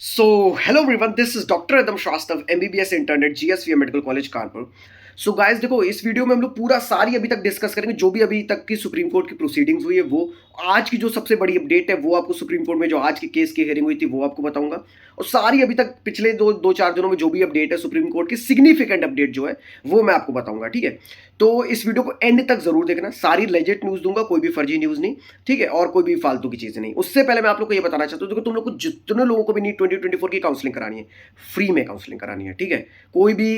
So, hello everyone, this is Dr. Adam Shrasthav, MBBS intern at GSV Medical College Kanpur. So guys देखो, इस video में हम लोग पूरा सारी अभी तक डिस्कस करेंगे जो भी अभी तक की सुप्रीम कोर्ट की प्रोसीडिंग्स हुई है वो। आज की जो सबसे बड़ी अपडेट है वो आपको सुप्रीम कोर्ट में जो आज के केस की हेयरिंग हुई थी वो आपको बताऊंगा। और सारी अभी तक पिछले दो चार दिनों में जो भी अपडेट है सुप्रीम कोर्ट की सिग्निफिकेंट अपडेट जो है वो मैं आपको बताऊंगा, ठीक है। तो इस वीडियो को एंड तक जरूर देखना, सारी लेजिट न्यूज दूंगा, कोई भी फर्जी न्यूज नहीं, ठीक है, और कोई भी फालतू की चीजें नहीं। उससे पहले मैं आप लोग को ये बताना चाहता हूँ, देखो तुम लोग को जितने लोगों को भी नीट 2024 की काउंसलिंग करानी है, फ्री में काउंसलिंग करानी है, ठीक है। कोई भी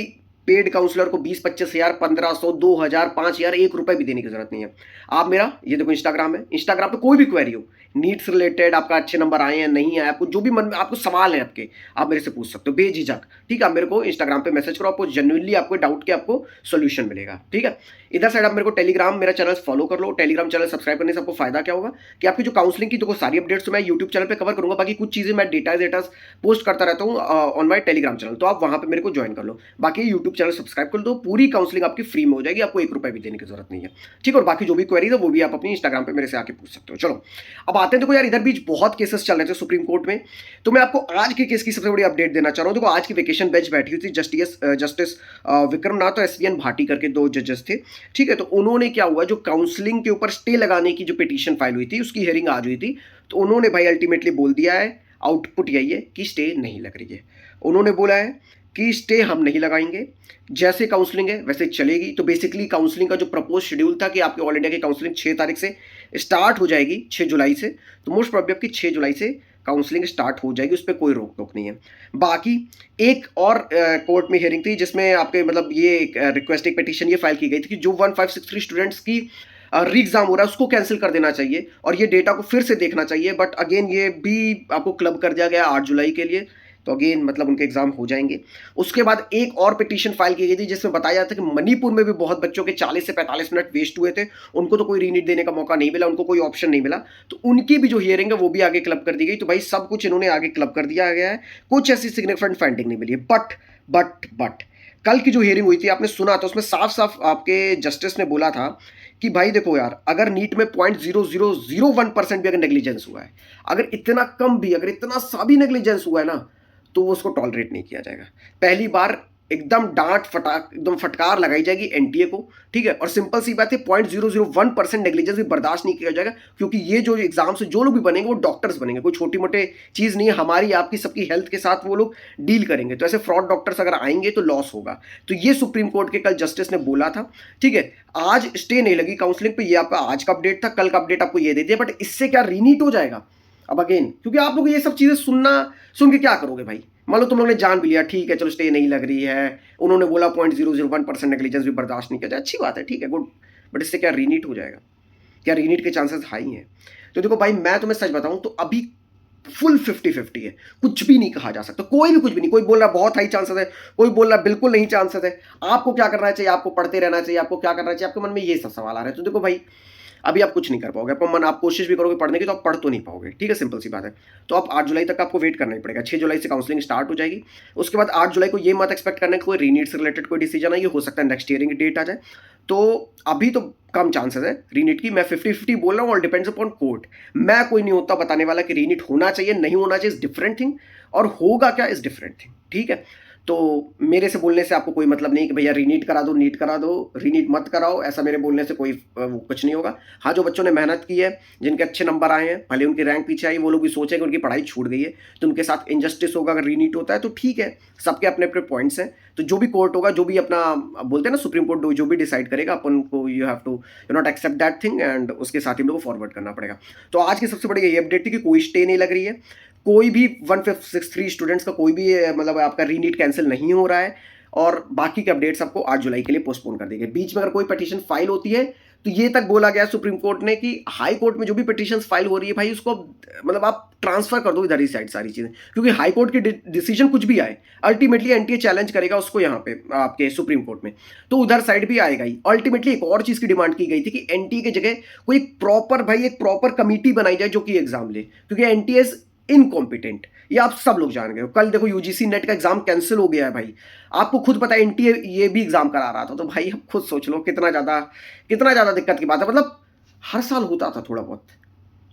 पेड काउंसलर को 20-25 हज़ार, 1500, 2000, 5000, 1 रुपए भी देने की जरूरत नहीं है। आप मेरा ये देखो इंस्टाग्राम है, इंस्टाग्राम पे कोई भी क्वेरी हो नीट से रिलेटेड, आपका अच्छे नंबर आए हैं नहीं आए, आपको जो भी मन में आपको सवाल है आपके, आप मेरे से पूछ सकते हो बेझिझक, ठीक है। आप मेरे को इंस्टाग्राम पे मैसेज करो, आपको जेन्युइनली आपको डाउट के आपको सोल्यूशन मिलेगा, ठीक है। इधर साइड आप मेरे को टेलीग्राम मेरा चैनल फॉलो कर लो। टेलीग्राम चैनल सब्सक्राइब करने से आपको फायदा क्या होगा कि आपकी जो काउंसलिंग की देखो सारी अपडेट्स तो मैं यूट्यूब चैनल पे कवर करूंगा, बाकी कुछ चीजें मैं डेटा पोस्ट करता रहता हूँ ऑन माई टेलीग्राम चैनल, तो आप वहां पे मेरे को ज्वाइन कर लो। बाकी यूट्यूब चैनल सब्सक्राइब कर दो, पूरी काउंसलिंग आपकी फ्री में हो जाएगी, आपको 1 रुपए भी देने की जरूरत नहीं है, ठीक है। और बाकी जो भी क्वेरीज है वो भी आप अपनी इंस्टाग्राम पे मेरे से आके पूछ सकते हो। चलो अब आते हैं, देखो यार इधर बीच बहुत केसेस चल रहे थे सुप्रीम कोर्ट में, तो मैं आपको आज के केस की सबसे बड़ी अपडेट देना चाह रहा हूँ। देखो आज की वेकेशन बेंच बैठी हुई थी, जस्टिस विक्रमनाथ और एसवीएन भाटी करके दो जजेस थे, ठीक है। तो उन्होंने क्या हुआ, जो काउंसलिंग के ऊपर स्टे लगाने की जो पिटीशन फाइल हुई थी उसकी हियरिंग आज हुई थी, तो उन्होंने भाई अल्टीमेटली बोल दिया है, आउटपुट यही है कि स्टे नहीं लग रही है। उन्होंने बोला है कि स्टे हम नहीं लगाएंगे, जैसे काउंसलिंग है वैसे चलेगी। तो बेसिकली काउंसलिंग का जो प्रपोज शेड्यूल था कि आपके ऑल इंडिया की काउंसलिंग 6 तारीख से स्टार्ट हो जाएगी, 6 जुलाई से, तो मोस्ट प्रोबेबली आपकी 6 जुलाई से काउंसलिंग स्टार्ट हो जाएगी, उस पर कोई रोक टोक नहीं है। बाकी एक और कोर्ट में हियरिंग थी जिसमें आपके मतलब ये रिक्वेस्ट एक पिटीशन ये फाइल की गई थी कि जो 1563 स्टूडेंट्स की री एग्जाम हो रहा है उसको कैंसिल कर देना चाहिए और ये डेटा को फिर से देखना चाहिए। बट अगेन ये भी आपको क्लब कर दिया गया 8 जुलाई के लिए, तो अगेन मतलब उनके एग्जाम हो जाएंगे। उसके बाद एक और पिटीशन फाइल की गई थी जिसमें बताया जाता है कि मणिपुर में भी बहुत बच्चों के 40 से 45 मिनट वेस्ट हुए थे, उनको तो कोई रीनीट देने का मौका नहीं मिला, उनको कोई ऑप्शन नहीं मिला, तो उनकी भी जो हियरिंग है वो भी आगे क्लब कर दी गई। तो भाई सब कुछ इन्होंने आगे क्लब कर दिया गया है, कुछ ऐसी सिग्निफिकेंट फाइंडिंग नहीं मिली है। बट कल की जो हियरिंग हुई थी आपने सुना था, उसमें साफ साफ आपके जस्टिस ने बोला था कि भाई देखो यार, अगर नीट में 0.0001% भी अगर नेग्लिजेंस हुआ है, अगर इतना कम भी, अगर इतना सा भी नेग्लिजेंस हुआ है ना, तो वो उसको टॉलरेट नहीं किया जाएगा। पहली बार एकदम डांट फटाक एकदम फटकार लगाई जाएगी एनटीए को, ठीक है। और सिंपल सी बात है, 0.001% नेग्लिजेंस भी बर्दाश्त नहीं किया जाएगा, क्योंकि ये जो एग्जाम से जो लोग भी बनेंगे वो डॉक्टर्स बनेंगे, कोई छोटी मोटे चीज़ नहीं है, हमारी आपकी सबकी हेल्थ के साथ वो लोग डील करेंगे। तो ऐसे फ्रॉड डॉक्टर्स अगर आएंगे तो लॉस होगा। तो ये सुप्रीम कोर्ट के कल जस्टिस ने बोला था, ठीक है। आज स्टे नहीं लगी काउंसलिंग पे, ये आपका आज का अपडेट था, कल का अपडेट आपको ये दे दिया। बट इससे क्या रीनीट हो जाएगा अब अगेन, क्योंकि आप लोग ये सब चीजें सुन के क्या करोगे भाई। मान लो तुम लोग ने जान भी लिया, ठीक है चलो स्टे नहीं लग रही है, उन्होंने बोला 0.001% नेग्लिजेंस भी बर्दाश्त नहीं किया जाए, अच्छी बात है, ठीक है, गुड। बट इससे क्या रीनीट हो जाएगा? क्या रीनीट के चांसेस हाई हैं? तो देखो भाई, मैं तुम्हें सच बताऊं तो अभी फुल 50-50 है, कुछ भी नहीं कहा जा सकता, कोई भी कुछ भी नहीं। कोई बोल रहा बहुत हाई चांसेस है, कोई बोल रहा बिल्कुल नहीं चांसेस है। आपको क्या करना चाहिए? आपको पढ़ते रहना चाहिए। आपको क्या करना चाहिए? आपके मन में ये सब सवाल आ रहे हैं, तो देखो भाई अभी आप कुछ नहीं कर पाओगे। आप कोशिश भी करोगे पढ़ने की तो आप पढ़ तो नहीं पाओगे, ठीक है, सिंपल सी बात है। तो आप 8 जुलाई तक आपको वेट करना ही पड़ेगा। 6 जुलाई से काउंसलिंग स्टार्ट हो जाएगी, उसके बाद 8 जुलाई को ये मत एक्सपेक्ट करना कि कोई रीनीट से रिलेटेड कोई डिसीजन है, ये हो सकता है नेक्स्ट ईयरिंग की डेट आ जाए। तो अभी तो कम चांसेस है रीनीट की, मैं 50-50 बोल रहा हूँ, और डिपेंड्स अपॉन कोर्ट। मैं कोई नहीं होता बताने वाला कि रीनीट होना चाहिए नहीं होना चाहिए, इज डिफरेंट थिंग, और होगा क्या इज डिफरेंट थिंग, ठीक है। तो मेरे से बोलने से आपको कोई मतलब नहीं कि भैया रीनीट करा दो, नीट करा दो, रीनीट मत कराओ, ऐसा मेरे बोलने से कोई कुछ नहीं होगा। हाँ, जो बच्चों ने मेहनत की है, जिनके अच्छे नंबर आए हैं, भले उनकी रैंक पीछे आई, वो लोग भी सोचेंगे उनकी पढ़ाई छूट गई है, तो उनके साथ इनजस्टिस होगा अगर रीनीट होता है, तो ठीक है, सबके अपने अपने पॉइंट्स हैं। तो जो भी कोर्ट होगा, जो भी अपना बोलते हैं ना सुप्रीम कोर्ट जो भी डिसाइड करेगा, अपन को you have to not accept that thing, and उसके साथ ही हम लोग को फॉरवर्ड करना पड़ेगा। तो आज की सबसे बड़ी ये अपडेट थी कि कोई स्टे नहीं लग रही है, कोई भी 1563 स्टूडेंट्स का कोई भी मतलब आपका रीनीट कैंसिल नहीं हो रहा है, और बाकी के अपडेट्स आपको 8 जुलाई के लिए पोस्टपोन कर दिए गए। बीच में अगर कोई पिटीशन फाइल होती है तो ये तक बोला गया सुप्रीम कोर्ट ने कि हाई कोर्ट में जो भी पिटीशन फाइल हो रही है भाई, उसको मतलब आप ट्रांसफर कर दो इधर ही साइड सारी चीजें, क्योंकि हाई कोर्ट की डिसीजन कुछ भी आए, अल्टीमेटली एनटीए चैलेंज करेगा उसको यहाँ पे आपके सुप्रीम कोर्ट में, तो उधर साइड भी आएगा ही। अल्टीमेटली एक और चीज की डिमांड की गई थी कि एनटीए की जगह कोई एक प्रॉपर कमिटी बनाई जाए जो कि एग्जाम ले, क्योंकि एनटीए इनकॉम्पिटेंट, ये आप सब लोग जान गए हो। कल देखो यूजीसी नेट का एग्जाम कैंसिल हो गया है भाई, आपको खुद पता है एनटीए ये भी एग्जाम करा रहा था, तो भाई आप खुद सोच लो कितना ज्यादा दिक्कत की बात है। मतलब हर साल होता था थोड़ा बहुत,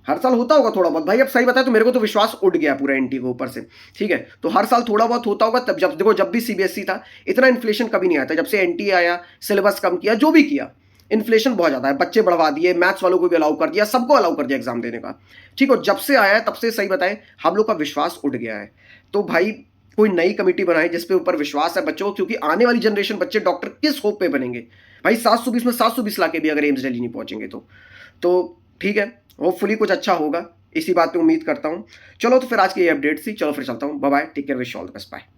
हर साल होता होगा थोड़ा बहुत भाई, अब सही बताए तो मेरे को तो विश्वास उठ गया पूरा एनटी के ऊपर से, ठीक है। तो हर साल थोड़ा बहुत होता होगा, तब जब देखो जब भी सीबीएसई था इतना इन्फ्लेशन कभी नहीं आता, जब से एनटी आया, सिलेबस कम किया, जो भी किया, इन्फ्लेशन बहुत ज्यादा है, बच्चे बढ़वा दिए, मैथ्स वालों को भी अलाउ कर दिया, सबको अलाउ कर दिया एग्जाम देने का, ठीक है। जब से आया है तब से सही बताएं हम लोग का विश्वास उठ गया है। तो भाई कोई नई कमेटी बनाए जिसपे ऊपर विश्वास है बच्चों को, क्योंकि आने वाली जनरेशन बच्चे डॉक्टर किस होप पे बनेंगे भाई, 720 में 720 लाके भी अगर एम्स दिल्ली नहीं पहुंचेंगे तो ठीक है, होपफुली कुछ अच्छा होगा, इसी बात पे उम्मीद करता हूँ। चलो तो फिर आज की ये अपडेट थी, चलो फिर चलता हूँ, bye bye, take care, wish all the best, bye.